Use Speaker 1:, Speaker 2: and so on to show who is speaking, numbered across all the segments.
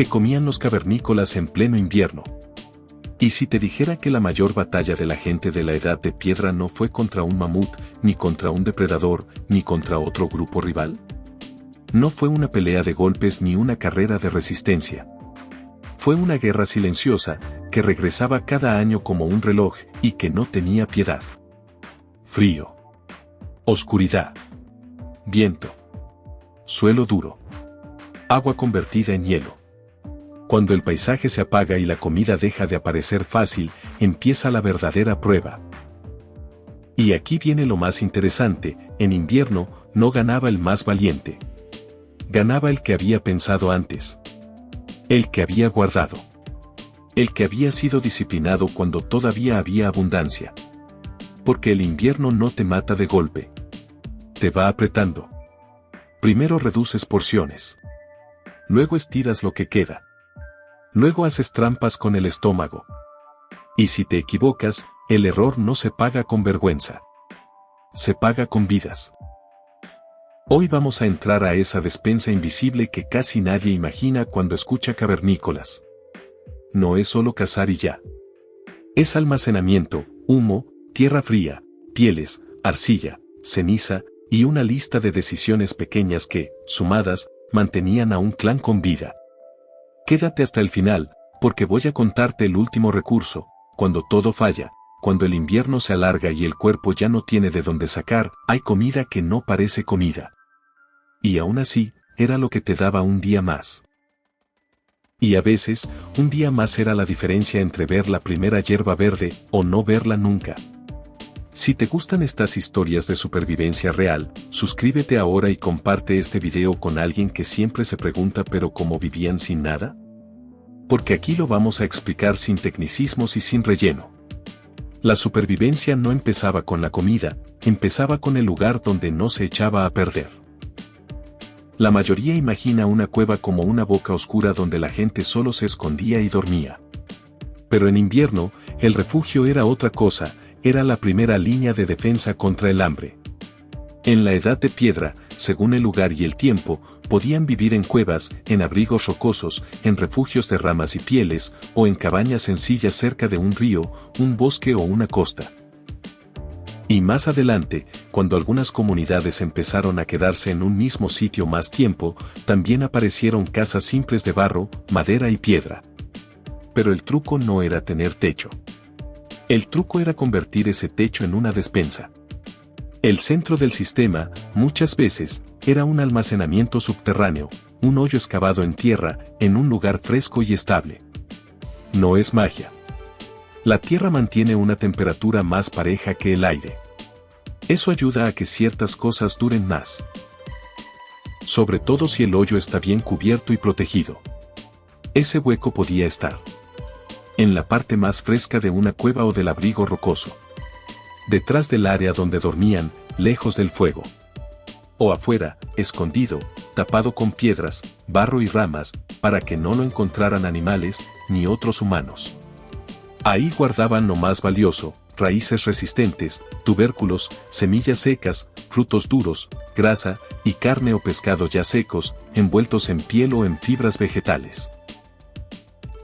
Speaker 1: que comían los cavernícolas en pleno invierno. ¿Y si te dijera que la mayor batalla de la gente de la Edad de Piedra no fue contra un mamut, ni contra un depredador, ni contra otro grupo rival? No fue una pelea de golpes ni una carrera de resistencia. Fue una guerra silenciosa, que regresaba cada año como un reloj y que no tenía piedad. Frío. Oscuridad. Viento. Suelo duro. Agua convertida en hielo. Cuando el paisaje se apaga y la comida deja de aparecer fácil, empieza la verdadera prueba. Y aquí viene lo más interesante: en invierno, no ganaba el más valiente. Ganaba el que había pensado antes. El que había guardado. El que había sido disciplinado cuando todavía había abundancia. Porque el invierno no te mata de golpe. Te va apretando. Primero reduces porciones. Luego estiras lo que queda. Luego haces trampas con el estómago. Y si te equivocas, el error no se paga con vergüenza. Se paga con vidas. Hoy vamos a entrar a esa despensa invisible que casi nadie imagina cuando escucha cavernícolas. No es solo cazar y ya. Es almacenamiento, humo, tierra fría, pieles, arcilla, ceniza, y una lista de decisiones pequeñas que, sumadas, mantenían a un clan con vida. Quédate hasta el final, porque voy a contarte el último recurso: cuando todo falla, cuando el invierno se alarga y el cuerpo ya no tiene de dónde sacar, hay comida que no parece comida. Y aún así, era lo que te daba un día más. Y a veces, un día más era la diferencia entre ver la primera hierba verde o no verla nunca. Si te gustan estas historias de supervivencia real, suscríbete ahora y comparte este video con alguien que siempre se pregunta: ¿pero cómo vivían sin nada? Porque aquí lo vamos a explicar sin tecnicismos y sin relleno. La supervivencia no empezaba con la comida, empezaba con el lugar donde no se echaba a perder. La mayoría imagina una cueva como una boca oscura donde la gente solo se escondía y dormía. Pero en invierno, el refugio era otra cosa. Era la primera línea de defensa contra el hambre. En la Edad de Piedra, según el lugar y el tiempo, podían vivir en cuevas, en abrigos rocosos, en refugios de ramas y pieles, o en cabañas sencillas cerca de un río, un bosque o una costa. Y más adelante, cuando algunas comunidades empezaron a quedarse en un mismo sitio más tiempo, también aparecieron casas simples de barro, madera y piedra. Pero el truco no era tener techo. El truco era convertir ese techo en una despensa. El centro del sistema, muchas veces, era un almacenamiento subterráneo, un hoyo excavado en tierra, en un lugar fresco y estable. No es magia. La tierra mantiene una temperatura más pareja que el aire. Eso ayuda a que ciertas cosas duren más. Sobre todo si el hoyo está bien cubierto y protegido. Ese hueco podía estar en la parte más fresca de una cueva o del abrigo rocoso. Detrás del área donde dormían, lejos del fuego. O afuera, escondido, tapado con piedras, barro y ramas, para que no lo encontraran animales, ni otros humanos. Ahí guardaban lo más valioso: raíces resistentes, tubérculos, semillas secas, frutos duros, grasa, y carne o pescado ya secos, envueltos en piel o en fibras vegetales.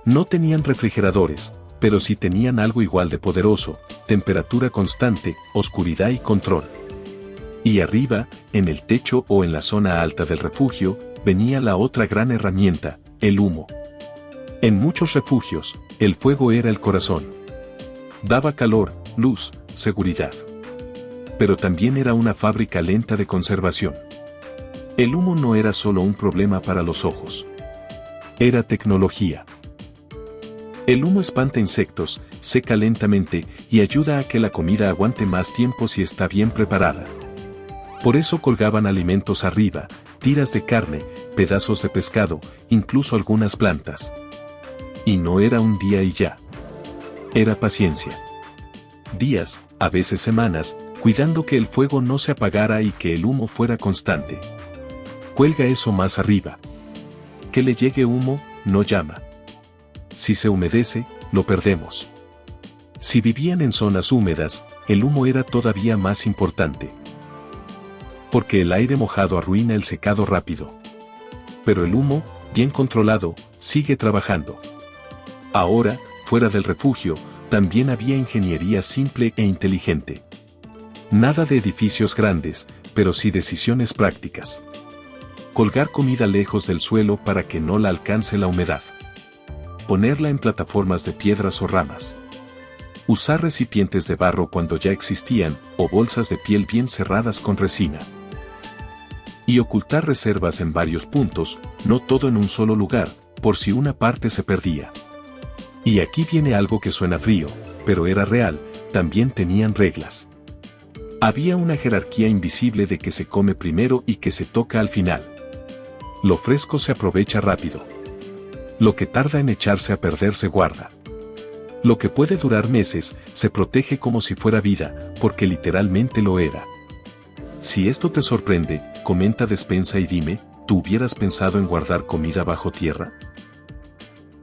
Speaker 1: No tenían refrigeradores, pero sí tenían algo igual de poderoso: temperatura constante, oscuridad y control. Y arriba, en el techo o en la zona alta del refugio, venía la otra gran herramienta: el humo. En muchos refugios, el fuego era el corazón. Daba calor, luz, seguridad. Pero también era una fábrica lenta de conservación. El humo no era solo un problema para los ojos. Era tecnología. El humo espanta insectos, seca lentamente y ayuda a que la comida aguante más tiempo si está bien preparada. Por eso colgaban alimentos arriba, tiras de carne, pedazos de pescado, incluso algunas plantas. Y no era un día y ya. Era paciencia. Días, a veces semanas, cuidando que el fuego no se apagara y que el humo fuera constante. Cuelga eso más arriba. Que le llegue humo, no llama. Si se humedece, lo perdemos. Si vivían en zonas húmedas, el humo era todavía más importante. Porque el aire mojado arruina el secado rápido. Pero el humo bien controlado, sigue trabajando. Ahora, fuera del refugio, también había ingeniería simple e inteligente. Nada de edificios grandes, pero sí decisiones prácticas. Colgar comida lejos del suelo para que no la alcance la humedad. Ponerla en plataformas de piedras o ramas. Usar recipientes de barro cuando ya existían, o bolsas de piel bien cerradas con resina. Y ocultar reservas en varios puntos, no todo en un solo lugar, por si una parte se perdía. Y aquí viene algo que suena frío, pero era real, también tenían reglas. Había una jerarquía invisible de que se come primero y que se toca al final. Lo fresco se aprovecha rápido. Lo que tarda en echarse a perder se guarda. Lo que puede durar meses, se protege como si fuera vida, porque literalmente lo era. Si esto te sorprende, comenta despensa y dime, ¿tú hubieras pensado en guardar comida bajo tierra?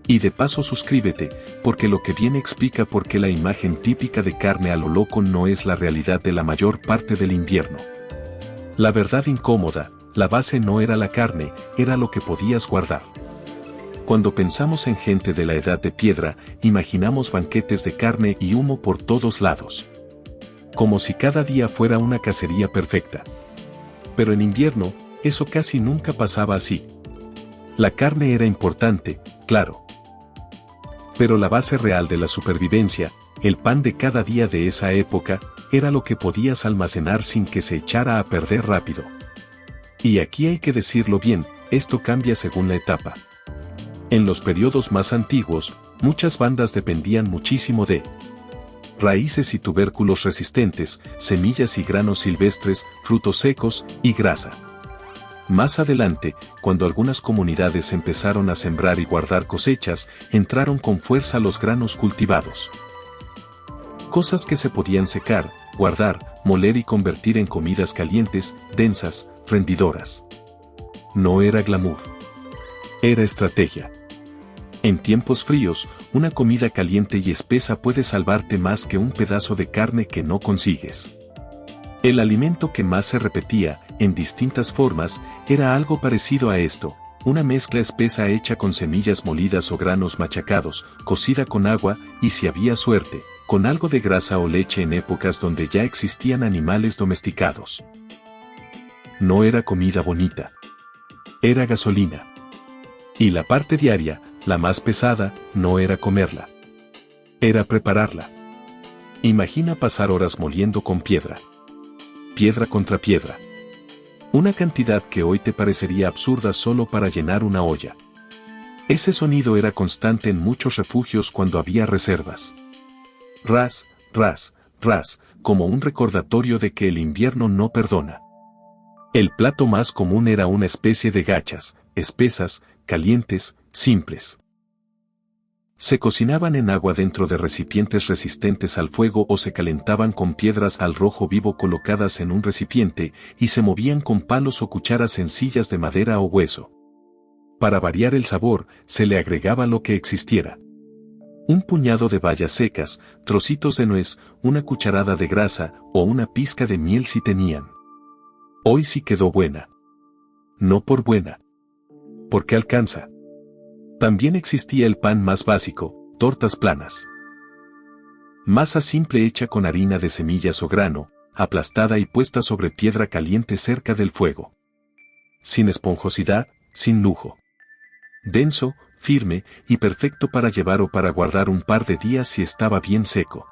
Speaker 1: Y de paso suscríbete, porque lo que viene explica por qué la imagen típica de carne a lo loco no es la realidad de la mayor parte del invierno. La verdad incómoda, la base no era la carne, era lo que podías guardar. Cuando pensamos en gente de la edad de piedra, imaginamos banquetes de carne y humo por todos lados. Como si cada día fuera una cacería perfecta. Pero en invierno, eso casi nunca pasaba así. La carne era importante, claro. Pero la base real de la supervivencia, el pan de cada día de esa época, era lo que podías almacenar sin que se echara a perder rápido. Y aquí hay que decirlo bien, esto cambia según la etapa. En los periodos más antiguos, muchas bandas dependían muchísimo de raíces y tubérculos resistentes, semillas y granos silvestres, frutos secos y grasa. Más adelante, cuando algunas comunidades empezaron a sembrar y guardar cosechas, entraron con fuerza los granos cultivados. Cosas que se podían secar, guardar, moler y convertir en comidas calientes, densas, rendidoras. No era glamour. Era estrategia. En tiempos fríos, una comida caliente y espesa puede salvarte más que un pedazo de carne que no consigues. El alimento que más se repetía, en distintas formas, era algo parecido a esto, una mezcla espesa hecha con semillas molidas o granos machacados, cocida con agua, y si había suerte, con algo de grasa o leche en épocas donde ya existían animales domesticados. No era comida bonita. Era gasolina. Y la parte diaria, la más pesada, no era comerla. Era prepararla. Imagina pasar horas moliendo con piedra. Piedra contra piedra. Una cantidad que hoy te parecería absurda solo para llenar una olla. Ese sonido era constante en muchos refugios cuando había reservas. Ras, ras, ras, como un recordatorio de que el invierno no perdona. El plato más común era una especie de gachas, espesas, calientes, simples. Se cocinaban en agua dentro de recipientes resistentes al fuego o se calentaban con piedras al rojo vivo colocadas en un recipiente y se movían con palos o cucharas sencillas de madera o hueso. Para variar el sabor, se le agregaba lo que existiera. Un puñado de bayas secas, trocitos de nuez, una cucharada de grasa o una pizca de miel si tenían. Hoy sí quedó buena. No por buena. Porque alcanza. También existía el pan más básico, tortas planas. Masa simple hecha con harina de semillas o grano, aplastada y puesta sobre piedra caliente cerca del fuego. Sin esponjosidad, sin lujo. Denso, firme y perfecto para llevar o para guardar un par de días si estaba bien seco.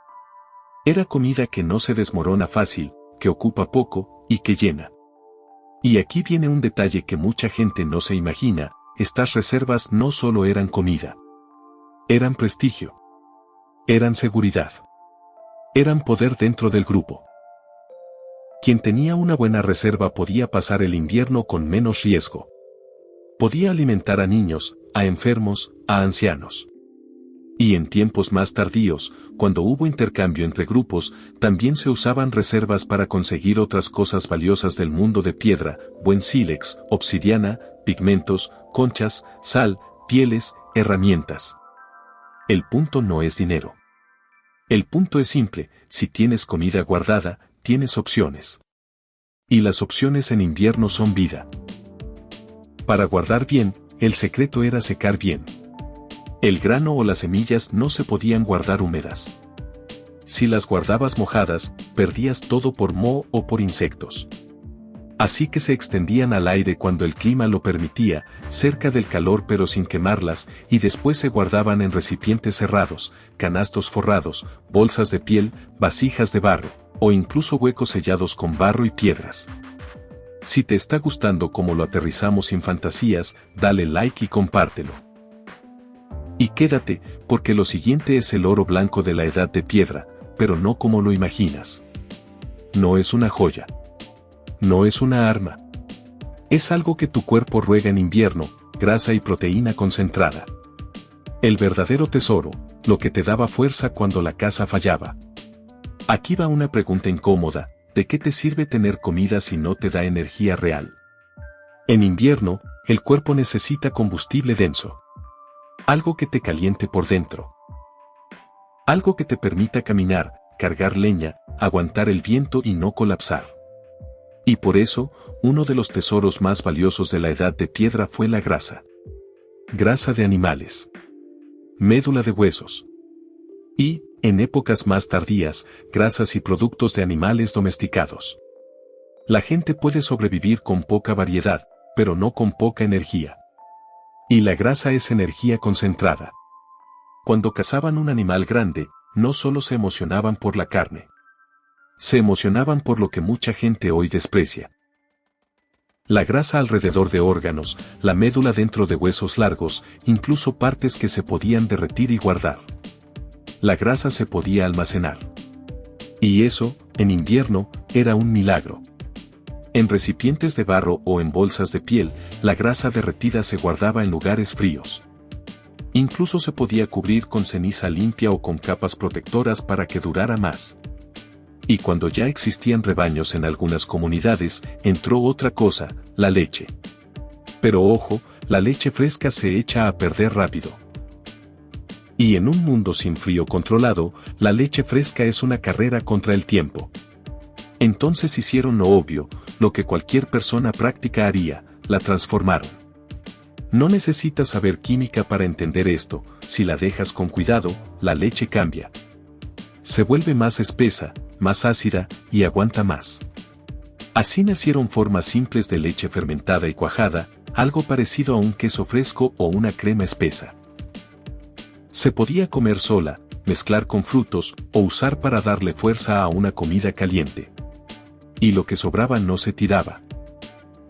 Speaker 1: Era comida que no se desmorona fácil, que ocupa poco y que llena. Y aquí viene un detalle que mucha gente no se imagina. Estas reservas no solo eran comida. Eran prestigio. Eran seguridad. Eran poder dentro del grupo. Quien tenía una buena reserva podía pasar el invierno con menos riesgo. Podía alimentar a niños, a enfermos, a ancianos. Y en tiempos más tardíos, cuando hubo intercambio entre grupos, también se usaban reservas para conseguir otras cosas valiosas del mundo de piedra, buen sílex, obsidiana, pigmentos, conchas, sal, pieles, herramientas. El punto no es dinero. El punto es simple, si tienes comida guardada, tienes opciones. Y las opciones en invierno son vida. Para guardar bien, El secreto era secar bien. El grano o las semillas no se podían guardar húmedas. Si las guardabas mojadas, perdías todo por moho o por insectos. Así que se extendían al aire cuando el clima lo permitía, cerca del calor pero sin quemarlas, y después se guardaban en recipientes cerrados, canastos forrados, bolsas de piel, vasijas de barro, o incluso huecos sellados con barro y piedras. Si te está gustando cómo lo aterrizamos sin fantasías, dale like y compártelo. Y quédate, porque lo siguiente es el oro blanco de la Edad de Piedra, pero no como lo imaginas. No es una joya. No es una arma. Es algo que tu cuerpo ruega en invierno, grasa y proteína concentrada. El verdadero tesoro, lo que te daba fuerza cuando la casa fallaba. Aquí va una pregunta incómoda, ¿de qué te sirve tener comida si no te da energía real? En invierno, el cuerpo necesita combustible denso. Algo que te caliente por dentro. Algo que te permita caminar, cargar leña, aguantar el viento y no colapsar. Y por eso, uno de los tesoros más valiosos de la Edad de Piedra fue la grasa. Grasa de animales. Médula de huesos. Y, en épocas más tardías, grasas y productos de animales domesticados. La gente puede sobrevivir con poca variedad, pero no con poca energía. Y la grasa es energía concentrada. Cuando cazaban un animal grande, no solo se emocionaban por la carne. Se emocionaban por lo que mucha gente hoy desprecia. La grasa alrededor de órganos, la médula dentro de huesos largos, incluso partes que se podían derretir y guardar. La grasa se podía almacenar. Y eso, en invierno, era un milagro. En recipientes de barro o en bolsas de piel, la grasa derretida se guardaba en lugares fríos. Incluso se podía cubrir con ceniza limpia o con capas protectoras para que durara más. Y cuando ya existían rebaños en algunas comunidades, entró otra cosa, la leche. Pero ojo, la leche fresca se echa a perder rápido. Y en un mundo sin frío controlado, la leche fresca es una carrera contra el tiempo. Entonces hicieron lo obvio, lo que cualquier persona práctica haría, la transformaron. No necesitas saber química para entender esto, si la dejas con cuidado, la leche cambia. Se vuelve más espesa, más ácida, y aguanta más. Así nacieron formas simples de leche fermentada y cuajada, algo parecido a un queso fresco o una crema espesa. Se podía comer sola, mezclar con frutos, o usar para darle fuerza a una comida caliente. Y lo que sobraba no se tiraba.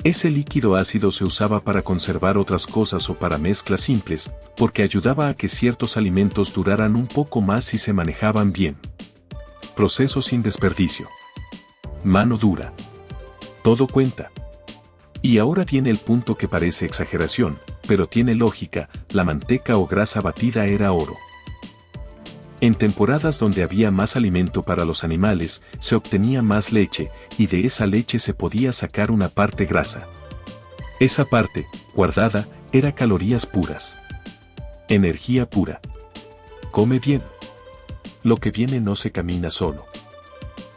Speaker 1: Ese líquido ácido se usaba para conservar otras cosas o para mezclas simples, porque ayudaba a que ciertos alimentos duraran un poco más si se manejaban bien. Proceso sin desperdicio. Mano dura. Todo cuenta. Y ahora viene el punto que parece exageración, pero tiene lógica, la manteca o grasa batida era oro. En temporadas donde había más alimento para los animales, se obtenía más leche, y de esa leche se podía sacar una parte grasa. Esa parte, guardada, era calorías puras. Energía pura. Come bien. Lo que viene no se camina solo.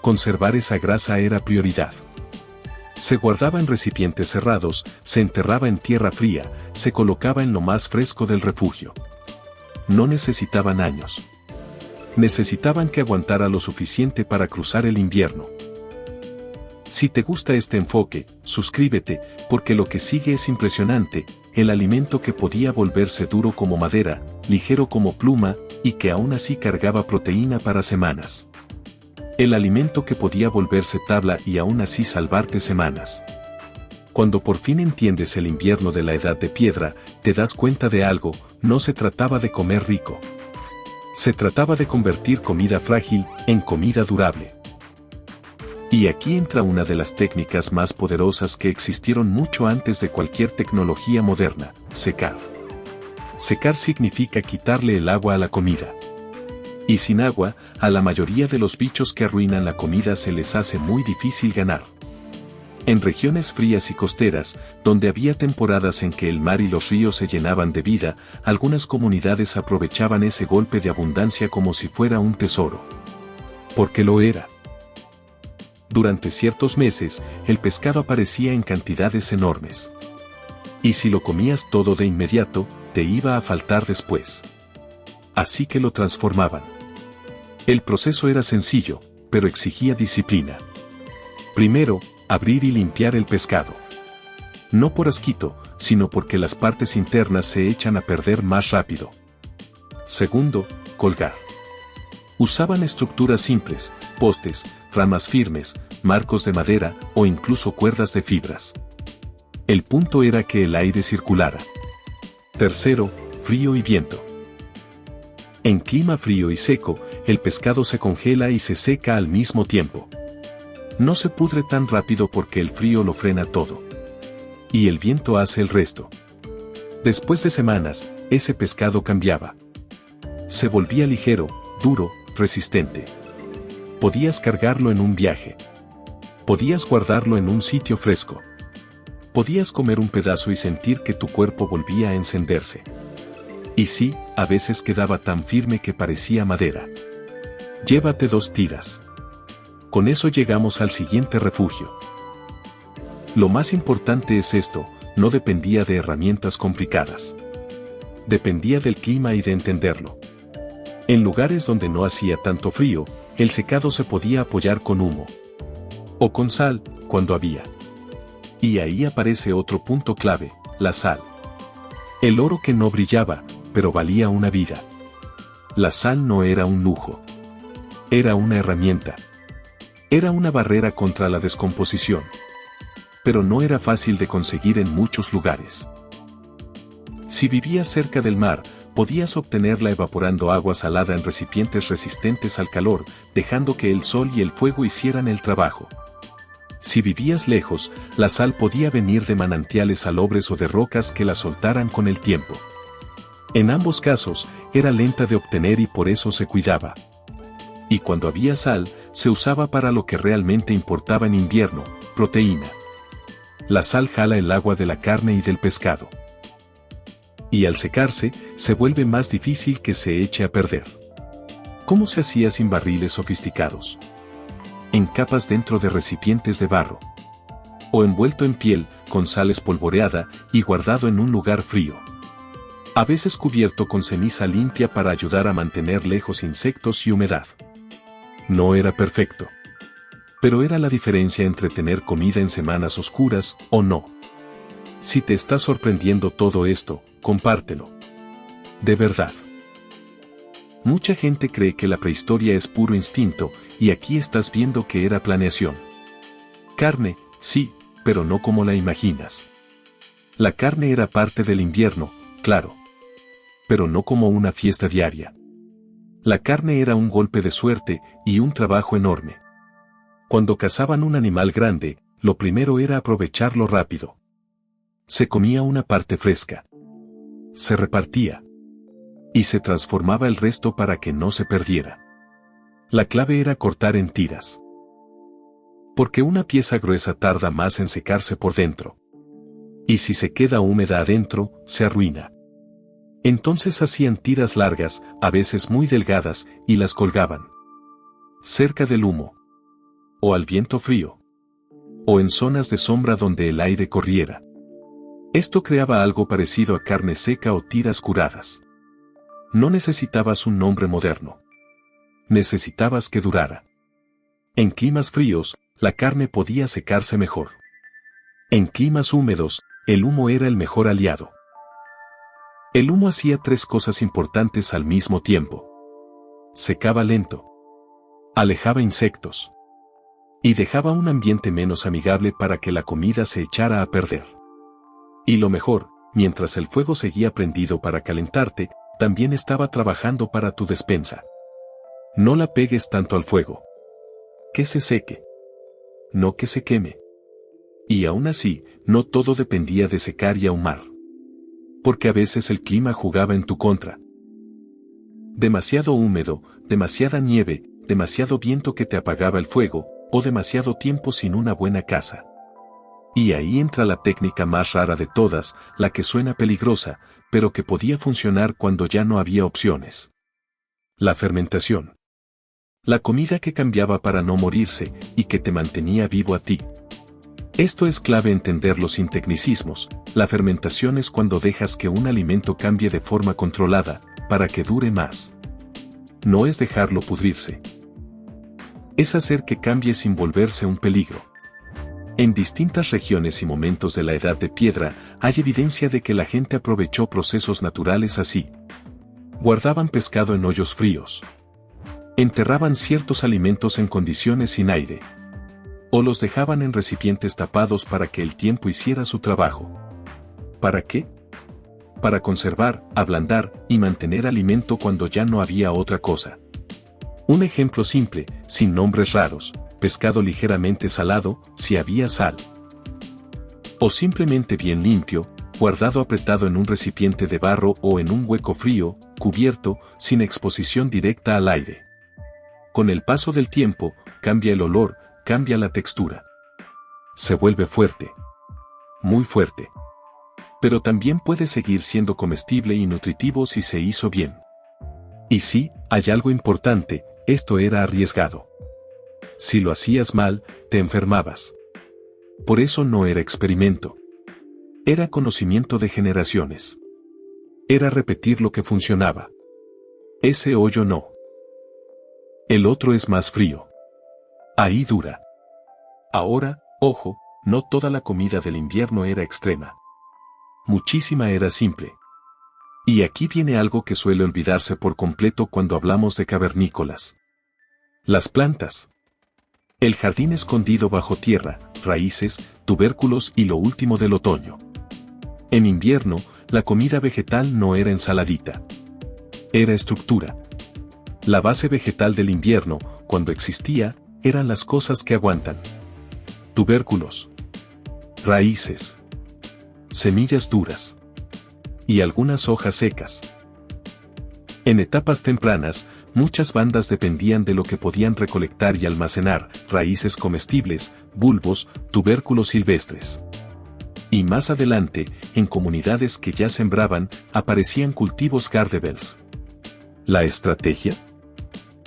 Speaker 1: Conservar esa grasa era prioridad. Se guardaba en recipientes cerrados, se enterraba en tierra fría, se colocaba en lo más fresco del refugio. No necesitaban años. Necesitaban que aguantara lo suficiente para cruzar el invierno. Si te gusta este enfoque, suscríbete, porque lo que sigue es impresionante, el alimento que podía volverse duro como madera, ligero como pluma, y que aún así cargaba proteína para semanas. El alimento que podía volverse tabla y aún así salvarte semanas. Cuando por fin entiendes el invierno de la Edad de Piedra, te das cuenta de algo, no se trataba de comer rico. Se trataba de convertir comida frágil en comida durable. Y aquí entra una de las técnicas más poderosas que existieron mucho antes de cualquier tecnología moderna, secar. Secar significa quitarle el agua a la comida. Y sin agua, a la mayoría de los bichos que arruinan la comida se les hace muy difícil ganar. En regiones frías y costeras, donde había temporadas en que el mar y los ríos se llenaban de vida, algunas comunidades aprovechaban ese golpe de abundancia como si fuera un tesoro. Porque lo era. Durante ciertos meses, el pescado aparecía en cantidades enormes. Y si lo comías todo de inmediato, te iba a faltar después. Así que lo transformaban. El proceso era sencillo, pero exigía disciplina. Primero, abrir y limpiar el pescado. No por asquito, sino porque las partes internas se echan a perder más rápido. Segundo, colgar. Usaban estructuras simples, postes, ramas firmes, marcos de madera o incluso cuerdas de fibras. El punto era que el aire circulara. Tercero, frío y viento. En clima frío y seco, el pescado se congela y se seca al mismo tiempo. No se pudre tan rápido porque el frío lo frena todo. Y el viento hace el resto. Después de semanas, ese pescado cambiaba. Se volvía ligero, duro, resistente. Podías cargarlo en un viaje. Podías guardarlo en un sitio fresco. Podías comer un pedazo y sentir que tu cuerpo volvía a encenderse. Y sí, a veces quedaba tan firme que parecía madera. Llévate 2 tiras. Con eso llegamos al siguiente refugio. Lo más importante es esto, no dependía de herramientas complicadas. Dependía del clima y de entenderlo. En lugares donde no hacía tanto frío, el secado se podía apoyar con humo. O con sal, cuando había. Y ahí aparece otro punto clave, la sal. El oro que no brillaba, pero valía una vida. La sal no era un lujo. Era una herramienta. Era una barrera contra la descomposición. Pero no era fácil de conseguir en muchos lugares. Si vivías cerca del mar, podías obtenerla evaporando agua salada en recipientes resistentes al calor, dejando que el sol y el fuego hicieran el trabajo. Si vivías lejos, la sal podía venir de manantiales salobres o de rocas que la soltaran con el tiempo. En ambos casos, era lenta de obtener y por eso se cuidaba. Y cuando había sal, se usaba para lo que realmente importaba en invierno, proteína. La sal jala el agua de la carne y del pescado. Y al secarse, se vuelve más difícil que se eche a perder. ¿Cómo se hacía sin barriles sofisticados? En capas dentro de recipientes de barro. O envuelto en piel, con sal espolvoreada y guardado en un lugar frío. A veces cubierto con ceniza limpia para ayudar a mantener lejos insectos y humedad. No era perfecto. Pero era la diferencia entre tener comida en semanas oscuras o no. Si te está sorprendiendo todo esto, compártelo. De verdad. Mucha gente cree que la prehistoria es puro instinto, y aquí estás viendo que era planeación. Carne, sí, pero no como la imaginas. La carne era parte del invierno, claro. Pero no como una fiesta diaria. La carne era un golpe de suerte y un trabajo enorme. Cuando cazaban un animal grande, lo primero era aprovecharlo rápido. Se comía una parte fresca. Se repartía. Y se transformaba el resto para que no se perdiera. La clave era cortar en tiras. Porque una pieza gruesa tarda más en secarse por dentro. Y si se queda húmeda adentro, se arruina. Entonces hacían tiras largas, a veces muy delgadas, y las colgaban. Cerca del humo. O al viento frío. O en zonas de sombra donde el aire corriera. Esto creaba algo parecido a carne seca o tiras curadas. No necesitabas un nombre moderno. Necesitabas que durara. En climas fríos, la carne podía secarse mejor. En climas húmedos, el humo era el mejor aliado. El humo hacía 3 cosas importantes al mismo tiempo. Secaba lento. Alejaba insectos. Y dejaba un ambiente menos amigable para que la comida se echara a perder. Y lo mejor, mientras el fuego seguía prendido para calentarte, también estaba trabajando para tu despensa. No la pegues tanto al fuego. Que se seque. No que se queme. Y aún así, no todo dependía de secar y ahumar. Porque a veces el clima jugaba en tu contra. Demasiado húmedo, demasiada nieve, demasiado viento que te apagaba el fuego, o demasiado tiempo sin una buena casa. Y ahí entra la técnica más rara de todas, la que suena peligrosa, pero que podía funcionar cuando ya no había opciones. La fermentación. La comida que cambiaba para no morirse, y que te mantenía vivo a ti. Esto es clave entenderlo sin tecnicismos. La fermentación es cuando dejas que un alimento cambie de forma controlada, para que dure más. No es dejarlo pudrirse. Es hacer que cambie sin volverse un peligro. En distintas regiones y momentos de la Edad de Piedra, hay evidencia de que la gente aprovechó procesos naturales así. Guardaban pescado en hoyos fríos. Enterraban ciertos alimentos en condiciones sin aire. O los dejaban en recipientes tapados para que el tiempo hiciera su trabajo. ¿Para qué? Para conservar, ablandar y mantener alimento cuando ya no había otra cosa. Un ejemplo simple, sin nombres raros, pescado ligeramente salado, si había sal. O simplemente bien limpio, guardado apretado en un recipiente de barro o en un hueco frío, cubierto, sin exposición directa al aire. Con el paso del tiempo, cambia el olor, cambia la textura. Se vuelve fuerte. Muy fuerte. Pero también puede seguir siendo comestible y nutritivo si se hizo bien. Y sí, hay algo importante, esto era arriesgado. Si lo hacías mal, te enfermabas. Por eso no era experimento. Era conocimiento de generaciones. Era repetir lo que funcionaba. Ese hoyo no. El otro es más frío. Ahí dura. Ahora, ojo, no toda la comida del invierno era extrema. Muchísima era simple. Y aquí viene algo que suele olvidarse por completo cuando hablamos de cavernícolas. Las plantas. El jardín escondido bajo tierra, raíces, tubérculos y lo último del otoño. En invierno, la comida vegetal no era ensaladita. Era estructura. La base vegetal del invierno, cuando existía, eran las cosas que aguantan. Tubérculos. Raíces. Semillas duras. Y algunas hojas secas. En etapas tempranas, muchas bandas dependían de lo que podían recolectar y almacenar, raíces comestibles, bulbos, tubérculos silvestres. Y más adelante, en comunidades que ya sembraban, aparecían cultivos gardebels. ¿La estrategia?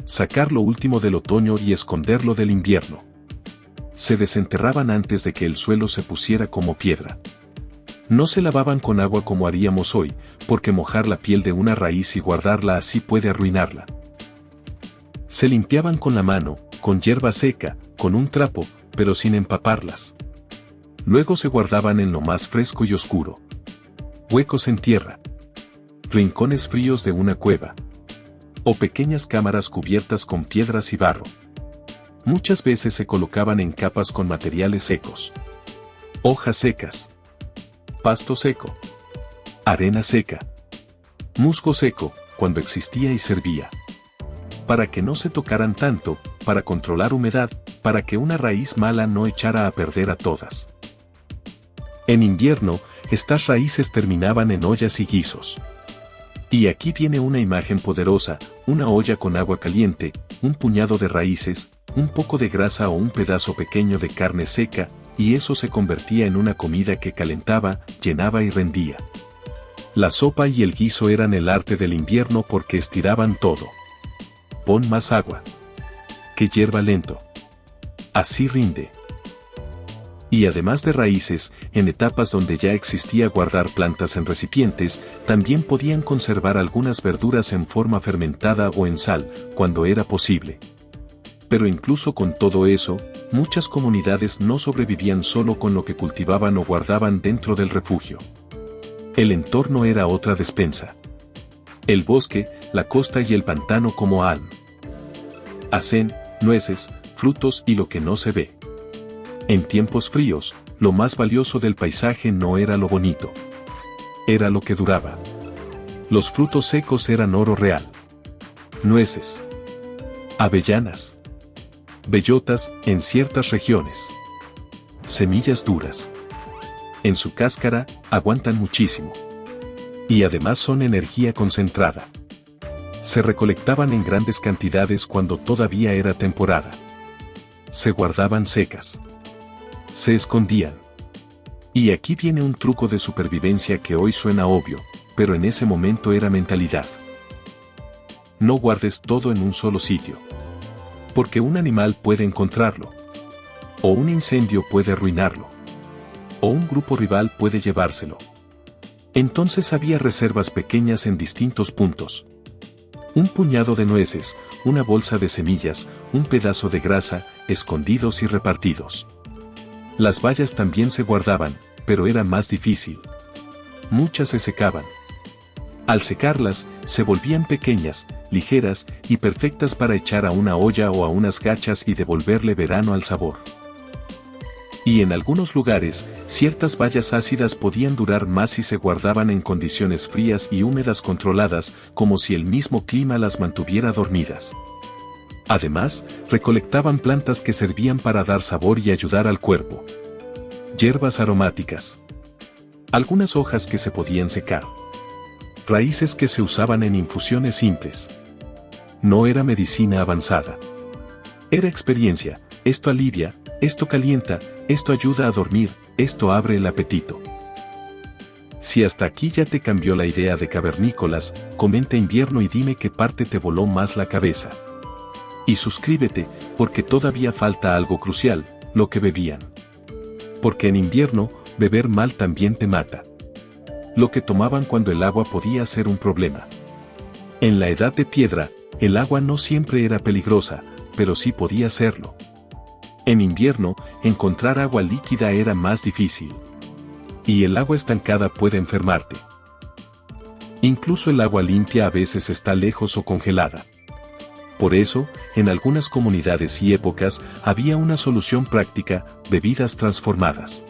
Speaker 1: Sacar lo último del otoño y esconderlo del invierno. Se desenterraban antes de que el suelo se pusiera como piedra. No se lavaban con agua como haríamos hoy, porque mojar la piel de una raíz y guardarla así puede arruinarla. Se limpiaban con la mano, con hierba seca, con un trapo, pero sin empaparlas. Luego se guardaban en lo más fresco y oscuro. Huecos en tierra. Rincones fríos de una cueva. O pequeñas cámaras cubiertas con piedras y barro. Muchas veces se colocaban en capas con materiales secos. Hojas secas. Pasto seco. Arena seca. Musgo seco, cuando existía y servía. Para que no se tocaran tanto, para controlar humedad, para que una raíz mala no echara a perder a todas. En invierno, estas raíces terminaban en ollas y guisos. Y aquí viene una imagen poderosa, una olla con agua caliente, un puñado de raíces, un poco de grasa o un pedazo pequeño de carne seca, y eso se convertía en una comida que calentaba, llenaba y rendía. La sopa y el guiso eran el arte del invierno porque estiraban todo. Pon más agua. Que hierva lento. Así rinde. Y además de raíces, en etapas donde ya existía guardar plantas en recipientes, también podían conservar algunas verduras en forma fermentada o en sal, cuando era posible. Pero incluso con todo eso, muchas comunidades no sobrevivían solo con lo que cultivaban o guardaban dentro del refugio. El entorno era otra despensa. El bosque, la costa y el pantano como alm. Hacen, nueces, frutos y lo que no se ve. En tiempos fríos, lo más valioso del paisaje no era lo bonito. Era lo que duraba. Los frutos secos eran oro real. Nueces. Avellanas. Bellotas, en ciertas regiones. Semillas duras. En su cáscara, aguantan muchísimo. Y además son energía concentrada. Se recolectaban en grandes cantidades cuando todavía era temporada. Se guardaban secas. Se escondían. Y aquí viene un truco de supervivencia que hoy suena obvio, pero en ese momento era mentalidad. No guardes todo en un solo sitio. Porque un animal puede encontrarlo. O un incendio puede arruinarlo. o un grupo rival puede llevárselo. Entonces había reservas pequeñas en distintos puntos. Un puñado de nueces, una bolsa de semillas, un pedazo de grasa, escondidos y repartidos. Las bayas también se guardaban, pero era más difícil. Muchas se secaban. Al secarlas, se volvían pequeñas, ligeras y perfectas para echar a una olla o a unas gachas y devolverle verano al sabor. Y en algunos lugares, ciertas bayas ácidas podían durar más si se guardaban en condiciones frías y húmedas controladas, como si el mismo clima las mantuviera dormidas. Además, recolectaban plantas que servían para dar sabor y ayudar al cuerpo. Hierbas aromáticas. Algunas hojas que se podían secar. Raíces que se usaban en infusiones simples. No era medicina avanzada. Era experiencia, esto alivia, esto calienta, esto ayuda a dormir, esto abre el apetito. Si hasta aquí ya te cambió la idea de cavernícolas, comenta invierno y dime qué parte te voló más la cabeza. Y suscríbete, porque todavía falta algo crucial, lo que bebían. Porque en invierno, beber mal también te mata. Lo que tomaban cuando el agua podía ser un problema. En la Edad de Piedra, el agua no siempre era peligrosa, pero sí podía serlo. En invierno, encontrar agua líquida era más difícil. Y el agua estancada puede enfermarte. Incluso el agua limpia a veces está lejos o congelada. Por eso, en algunas comunidades y épocas, había una solución práctica: bebidas transformadas.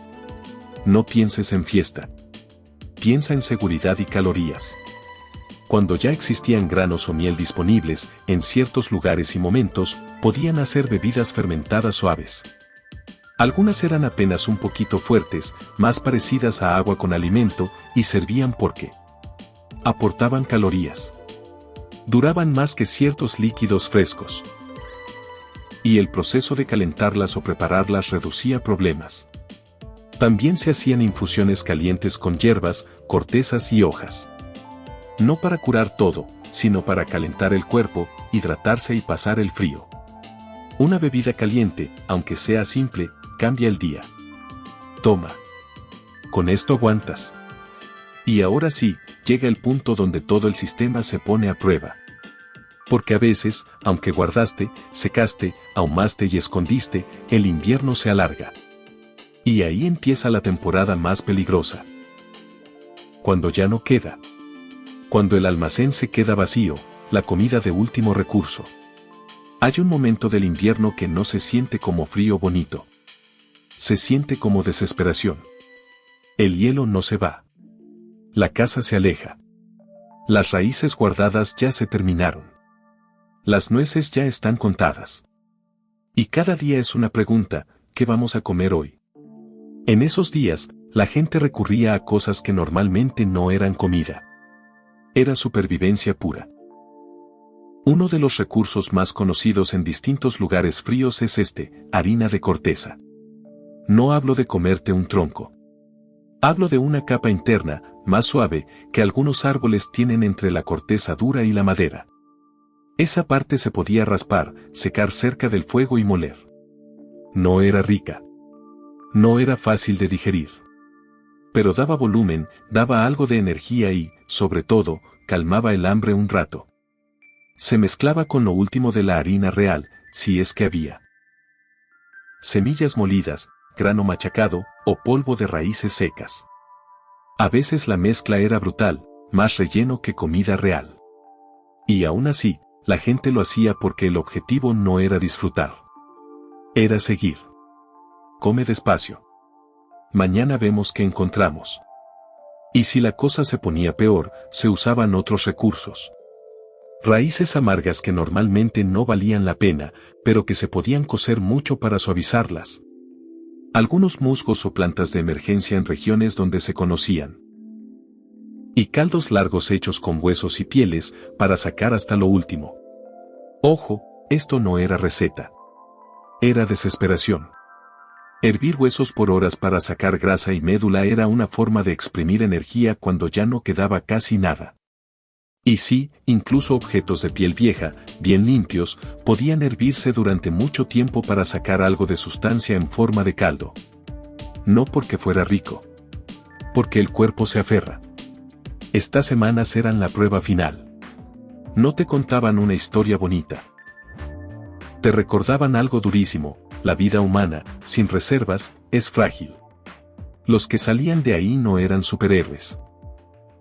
Speaker 1: No pienses en fiesta. Piensa en seguridad y calorías. Cuando ya existían granos o miel disponibles, en ciertos lugares y momentos, podían hacer bebidas fermentadas suaves. Algunas eran apenas un poquito fuertes, más parecidas a agua con alimento, y servían porque aportaban calorías. Duraban más que ciertos líquidos frescos. Y el proceso de calentarlas o prepararlas reducía problemas. También se hacían infusiones calientes con hierbas, cortezas y hojas. No para curar todo, sino para calentar el cuerpo, hidratarse y pasar el frío. Una bebida caliente, aunque sea simple, cambia el día. Toma. Con esto aguantas. Y ahora sí, llega el punto donde todo el sistema se pone a prueba. Porque a veces, aunque guardaste, secaste, ahumaste y escondiste, el invierno se alarga. Y ahí empieza la temporada más peligrosa. Cuando ya no queda. Cuando el almacén se queda vacío, la comida de último recurso. Hay un momento del invierno que no se siente como frío bonito. Se siente como desesperación. El hielo no se va. La casa se aleja. Las raíces guardadas ya se terminaron. Las nueces ya están contadas. Y cada día es una pregunta: ¿qué vamos a comer hoy? En esos días, la gente recurría a cosas que normalmente no eran comida. Era supervivencia pura. Uno de los recursos más conocidos en distintos lugares fríos es harina de corteza. No hablo de comerte un tronco. Hablo de una capa interna, más suave, que algunos árboles tienen entre la corteza dura y la madera. Esa parte se podía raspar, secar cerca del fuego y moler. No era rica. No era fácil de digerir. Pero daba volumen, daba algo de energía y, sobre todo, calmaba el hambre un rato. Se mezclaba con lo último de la harina real, si es que había. Semillas molidas, grano machacado, o polvo de raíces secas. A veces la mezcla era brutal, más relleno que comida real. Y aún así, la gente lo hacía porque el objetivo no era disfrutar. Era seguir. Come despacio. Mañana vemos qué encontramos. Y si la cosa se ponía peor, se usaban otros recursos. Raíces amargas que normalmente no valían la pena, pero que se podían cocer mucho para suavizarlas. Algunos musgos o plantas de emergencia en regiones donde se conocían. Y caldos largos hechos con huesos y pieles, para sacar hasta lo último. Ojo, esto no era receta. Era desesperación. Hervir huesos por horas para sacar grasa y médula era una forma de exprimir energía cuando ya no quedaba casi nada. Y sí, incluso objetos de piel vieja, bien limpios, podían hervirse durante mucho tiempo para sacar algo de sustancia en forma de caldo. no porque fuera rico. Porque el cuerpo se aferra. Estas semanas eran la prueba final. No te contaban una historia bonita. Te recordaban algo durísimo: la vida humana, sin reservas, es frágil. Los que salían de ahí no eran superhéroes.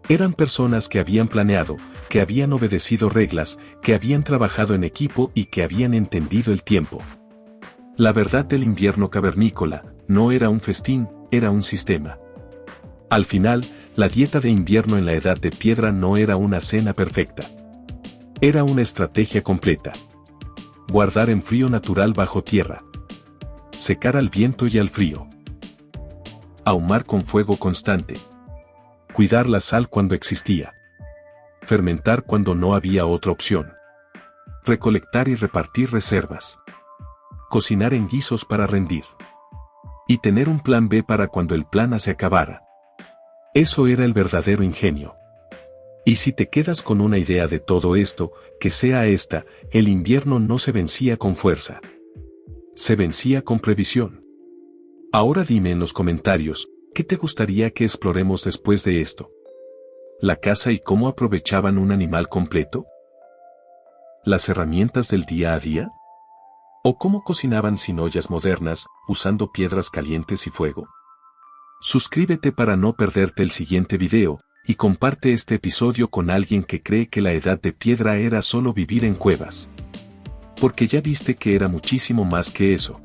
Speaker 1: Eran personas que habían planeado, que habían obedecido reglas, que habían trabajado en equipo y que habían entendido el tiempo. La verdad del invierno cavernícola no era un festín, era un sistema. Al final, la dieta de invierno en la Edad de Piedra no era una cena perfecta. Era una estrategia completa. Guardar en frío natural bajo tierra. Secar al viento y al frío. Ahumar con fuego constante. Cuidar la sal cuando existía. Fermentar cuando no había otra opción. Recolectar y repartir reservas. Cocinar en guisos para rendir. Y tener un plan B para cuando el plan A se acabara. Eso era el verdadero ingenio. Y si te quedas con una idea de todo esto, que sea esta: el invierno no se vencía con fuerza. Se vencía con previsión. Ahora dime en los comentarios, ¿qué te gustaría que exploremos después de esto? ¿La caza y cómo aprovechaban un animal completo? ¿Las herramientas del día a día? ¿O cómo cocinaban sin ollas modernas, usando piedras calientes y fuego? Suscríbete para no perderte el siguiente video, y comparte este episodio con alguien que cree que la Edad de Piedra era solo vivir en cuevas. Porque ya viste que era muchísimo más que eso.